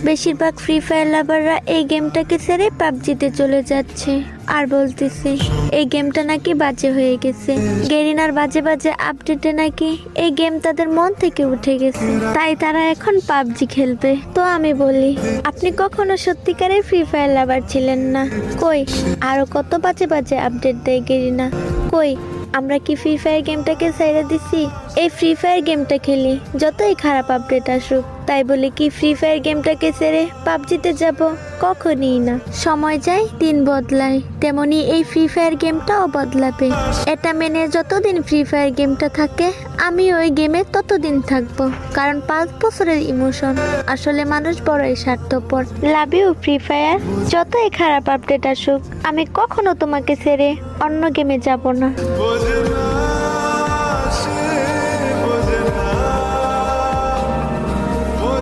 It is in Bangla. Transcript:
বেশিরভাগ ফ্রি ফায়ার লাভাররা এই গেমটাকে ছেড়ে পাবজিতে চলে যাচ্ছে আর বলতেছে এই গেমটা নাকি বাজে হয়ে গেছে। গেরিনার বাজে বাজে আপডেটে নাকি এই গেম তাদের মন থেকে উঠে গেছে, তাই তারা এখন পাবজি খেলবে। তো আমি বলি, আপনি কখনো সত্যিকারের ফ্রি ফায়ার লাভার ছিলেন না? কই আরো কত বাজে বাজে আপডেট দেয় গেরিনা। কই আমরা কি ফ্রি ফায়ার গেমটাকে ছেড়ে দিছি? এই ফ্রি ফায়ার গেমটা খেলি যতই খারাপ আপডেট আসুক, তাই বলে কি ফ্রি ফায়ার গেমটাকে ছেড়ে পাবজিতে যাব? কখনই না। সময় যায় দিন বদলায়, তেমনি এই ফ্রি ফায়ার গেমটাও বদলাবে। এটা মেনে যতদিন ফ্রি ফায়ার গেমটা থাকে আমি ওই গেমে ততদিন থাকবো, কারণ 5 বছরের ইমোশন। আসলে মানুষ বড়ই স্বার্থপর। Love you free fire. যতই খারাপ আপডেট আসুক আমি কখনো তোমাকে ছেড়ে অন্য গেমে যাব না।